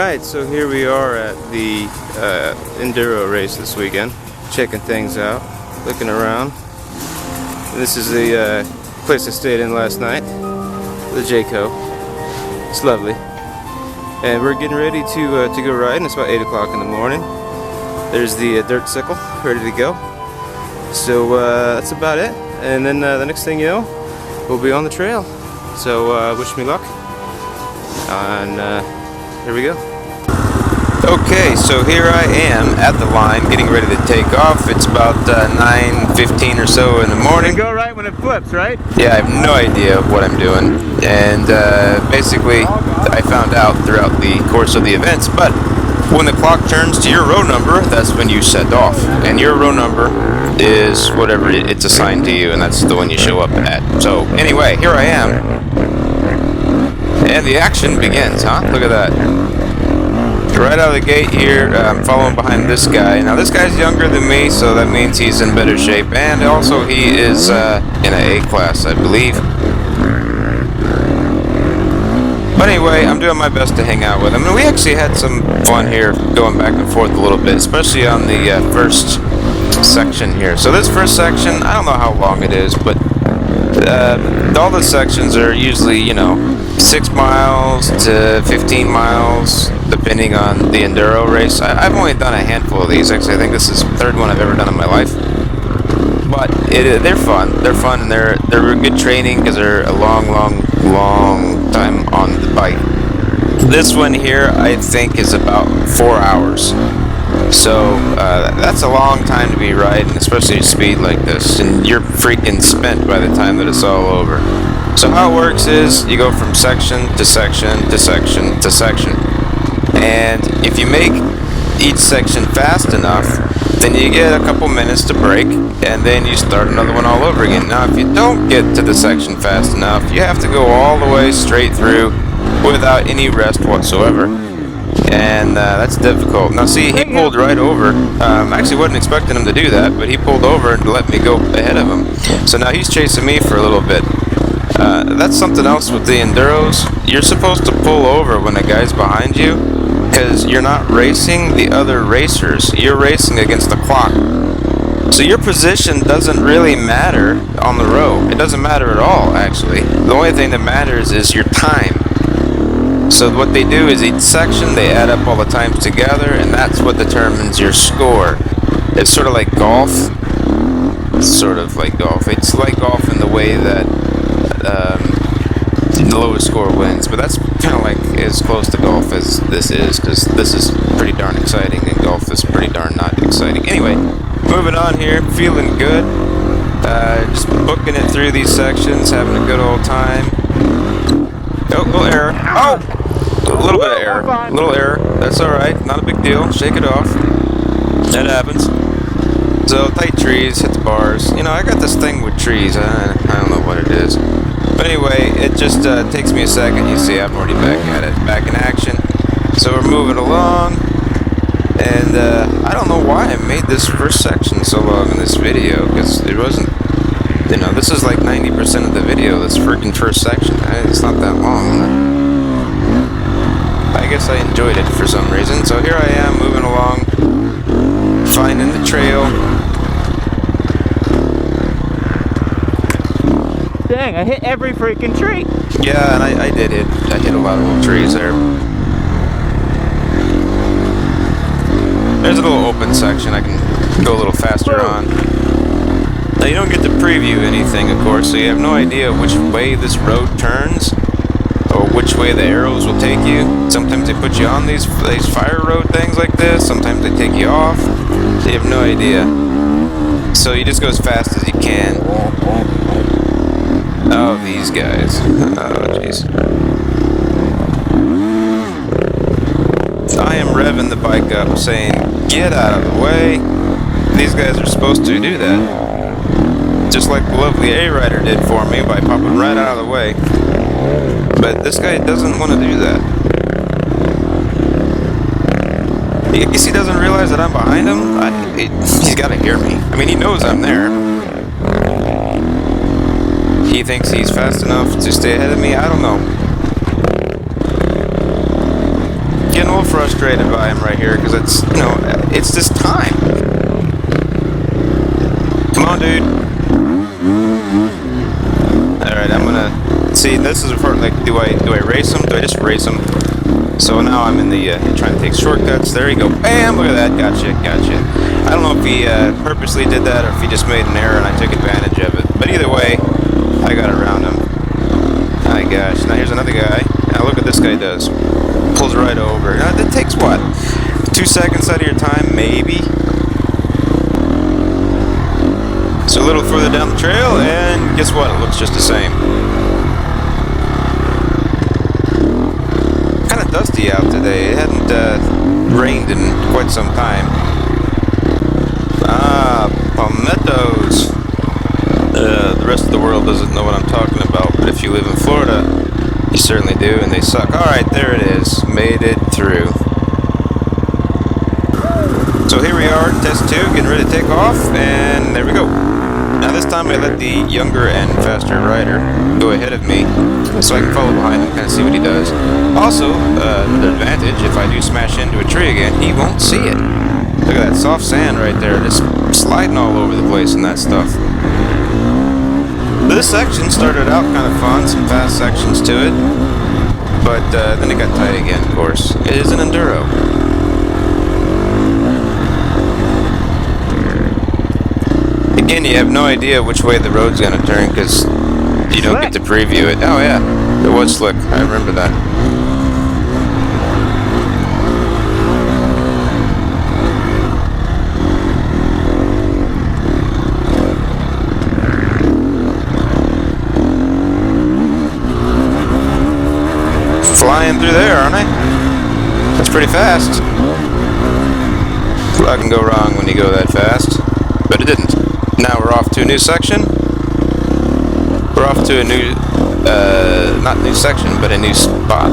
Alright, so here we are at the Enduro race this weekend, checking things out, looking around. And this is the place I stayed in last night, the Jayco. It's lovely. And we're getting ready to go riding. It's about 8 o'clock in the morning. There's the dirt sickle ready to go. So that's about it. And then the next thing you know, we'll be on the trail. So wish me luck. And here we go. Okay, so here I am at the line getting ready to take off. It's about 9:15 or so in the morning. You go right when it flips, right? Yeah, I have no idea what I'm doing. And basically, I found out throughout the course of the events, but when the clock turns to your row number, that's when you set off. And your row number is whatever it's assigned to you, and that's the one you show up at. So anyway, here I am. And the action begins, huh? Look at that. Right out of the gate here, I'm following behind this guy. Now this guy's younger than me, so that means he's in better shape. And also he is in an A class, I believe. But anyway, I'm doing my best to hang out with him. And we actually had some fun here, going back and forth a little bit, especially on the first section here. So this first section, I don't know how long it is, but all the sections are usually, 6 miles to 15 miles, depending on the Enduro race. I've only done a handful of these. Actually, I think this is the third one I've ever done in my life. But they're fun. They're fun, and they're good training because they're a long time on the bike. This one here, I think, is about 4 hours. So that's a long time to be riding, especially at speed like this, and you're freaking spent by the time that it's all over. So how it works is you go from section to section to section to section, and if you make each section fast enough, then you get a couple minutes to break, and then you start another one all over again. Now if you don't get to the section fast enough, you have to go all the way straight through without any rest whatsoever. And that's difficult. Now see, he pulled right over. Actually wasn't expecting him to do that, but he pulled over and let me go ahead of him. So now he's chasing me for a little bit. That's something else with the Enduros. You're supposed to pull over when a guy's behind you, because you're not racing the other racers. You're racing against the clock. So your position doesn't really matter on the row. It doesn't matter at all, actually. The only thing that matters is your time. So what they do is each section, they add up all the times together, and that's what determines your score. It's sort of like golf. It's like golf in the way that the lowest score wins. But that's kind of like as close to golf as this is, because this is pretty darn exciting, and golf is pretty darn not exciting. Anyway, moving on here, feeling good. Just booking it through these sections, having a good old time. Oh, little error. Oh! A little bit of error. A little error. That's alright. Not a big deal. Shake it off. That happens. So, tight trees, hit the bars. I got this thing with trees. I don't know what it is. But anyway, it just takes me a second. You see, I'm already back at it. Back in action. So, we're moving along. And I don't know why I made this first section so long in this video. Because it wasn't... this is like 90% of the video, this freaking first section. It's not that long. I guess I enjoyed it for some reason. So here I am, moving along, finding the trail. Dang, I hit every freaking tree. Yeah, and I did hit. I hit a lot of little trees there. There's a little open section I can go a little faster on. Now you don't get to preview anything, of course, so you have no idea which way this road turns or which way the arrows will take you. Sometimes they put you on these fire road things like this, sometimes they take you off, so you have no idea. So you just go as fast as you can. Oh, these guys. Oh, jeez. I am revving the bike up saying, get out of the way. These guys are supposed to do that. Just like the lovely A-Rider did for me by popping right out of the way. But this guy doesn't want to do that. I guess he doesn't realize that I'm behind him. He's got to hear me. I mean, he knows I'm there. He thinks he's fast enough to stay ahead of me. I don't know. Getting a little frustrated by him right here because it's, you know, it's this time. Come on, dude. Alright, I'm gonna see. This is important. Like, do I race him? Do I just race him? So now I'm in the trying to take shortcuts. There you go. Bam! Look at that. Gotcha. I don't know if he purposely did that or if he just made an error and I took advantage of it. But either way, I got around him. My gosh. Now here's another guy. Now look what this guy does. Pulls right over. Now that takes what? 2 seconds out of your time, maybe. So a little further down the trail, and guess what? It looks just the same. Kind of dusty out today. It hadn't rained in quite some time. Ah, palmettos. The rest of the world doesn't know what I'm talking about, but if you live in Florida, you certainly do, and they suck. Alright, there it is. Made it through. So here we are, test 2, getting ready to take off, and there we go. Now this time I let the younger and faster rider go ahead of me, so I can follow behind him and kind of see what he does. Also, the advantage, if I do smash into a tree again, he won't see it. Look at that soft sand right there, just sliding all over the place and that stuff. This section started out kind of fun, some fast sections to it, but then it got tight again, of course. It is an enduro. Again, you have no idea which way the road's going to turn because you don't get to preview it. Oh yeah, it was slick. I remember that. Flying through there, aren't I? That's pretty fast. A lot can go wrong when you go that fast, but it didn't. Now we're off to a new section. We're off to a new, not new section, but a new spot.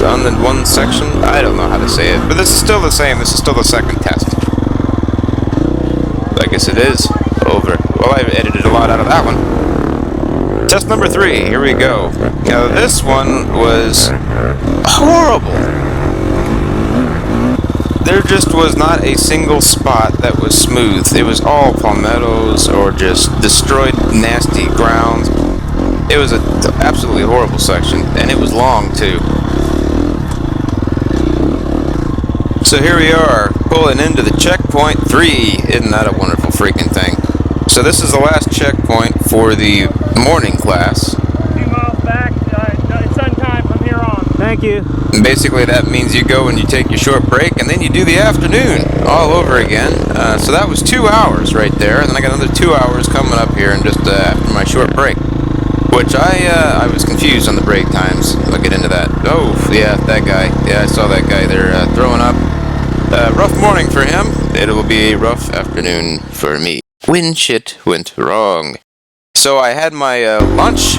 On the one section, I don't know how to say it, but this is still the same. This is still the second test. I guess it is over. Well, I've edited a lot out of that one. Test number 3, here we go. Now this one was horrible. There just was not a single spot that was smooth. It was all palmettos or just destroyed nasty ground. It was an absolutely horrible section, and it was long too. So here we are, pulling into the checkpoint 3. Isn't that a wonderful freaking thing? So this is the last checkpoint for the morning class. 2 miles back, it's on time from here on. Thank you. Basically that means you go and you take your short break and then you do the afternoon all over again. So that was 2 hours right there, and then I got another 2 hours coming up here and just after my short break, which I was confused on the break times. I'll get into that. Oh yeah, that guy. Yeah, I saw that guy there throwing up. Rough morning for him. It will be a rough afternoon for me when shit went wrong. So I had my lunch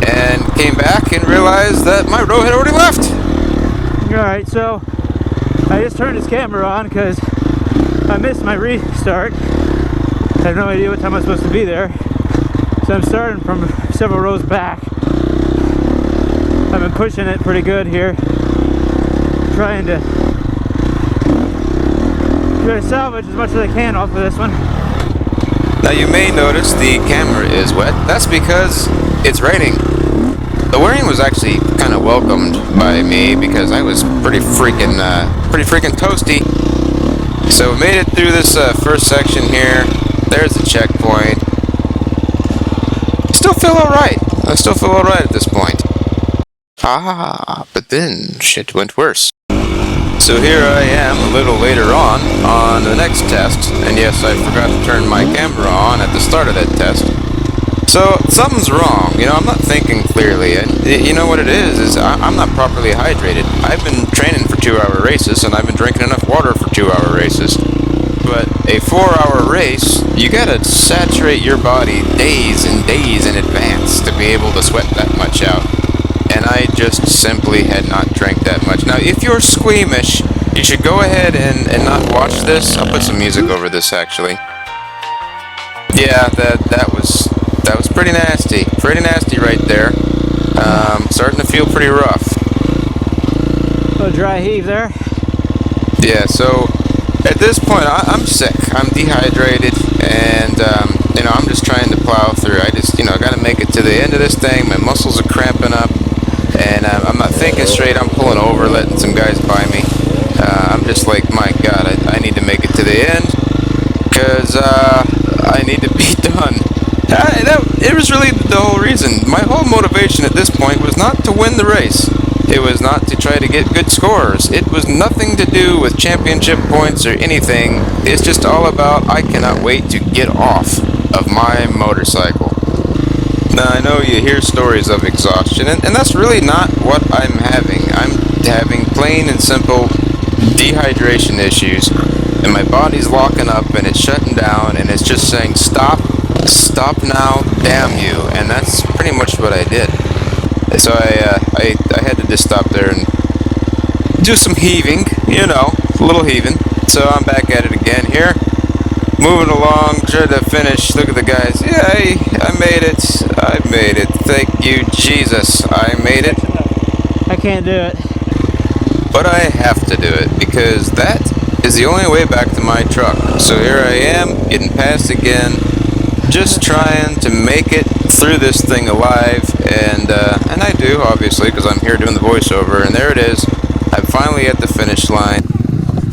and came back and realized that my row had already left. Alright, so I just turned this camera on because I missed my restart. I have no idea what time I'm supposed to be there. So I'm starting from several rows back. I've been pushing it pretty good here. Trying to salvage as much as I can off of this one. Now you may notice the camera is wet. That's because it's raining. The rain was actually kind of welcomed by me because I was pretty freaking toasty. So we made it through this first section here. There's the checkpoint. Still feel alright. I still feel alright at this point. Ah, but then shit went worse. So here I am a little later on the next test, and yes, I forgot to turn my camera on at the start of that test. So something's wrong, you know, I'm not thinking clearly, and you know what it is I'm not properly hydrated. I've been training for 2-hour races, and I've been drinking enough water for 2-hour races. But a 4-hour race, you gotta saturate your body days and days in advance to be able to sweat that much out. And I just simply had not drank that much. Now, if you're squeamish, you should go ahead and not watch this. I'll put some music over this, actually. Yeah, that was pretty nasty. Pretty nasty right there. Starting to feel pretty rough. I'll dry heave there. Yeah, so at this point, I'm sick. I'm dehydrated, and you know, I'm just trying to plow through. I just, you know, got to make it to the end of this thing. My muscles are cramping up, and I'm not thinking straight. I'm pulling over, letting some guys by me. I'm just like, my God, I need to make it to the end, because I need to be done. It was really the whole reason. My whole motivation at this point was not to win the race. It was not to try to get good scores. It was nothing to do with championship points or anything. It's just all about, I cannot wait to get off of my motorcycle. Now, I know you hear stories of exhaustion, and that's really not what I'm having. I'm having plain and simple dehydration issues, and my body's locking up, and it's shutting down, and it's just saying, stop now, damn you. And that's pretty much what I did. So I had to just stop there and do some heaving, you know, a little heaving. So I'm back at it again here, moving along, trying to finish. Look at the guys. Yay, I made it. I made it. Thank you, Jesus. I made it. I can't do it. But I have to do it, because that is the only way back to my truck. So here I am, getting past again, just trying to make it through this thing alive, and I do, obviously, because I'm here doing the voiceover, and there it is. I'm finally at the finish line,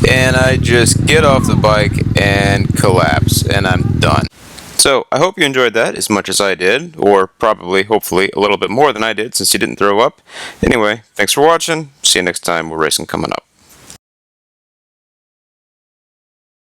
and I just get off the bike and collapse, and I'm done. So, I hope you enjoyed that as much as I did, or probably, hopefully, a little bit more than I did, since you didn't throw up. Anyway, thanks for watching. See you next time. We're racing coming up.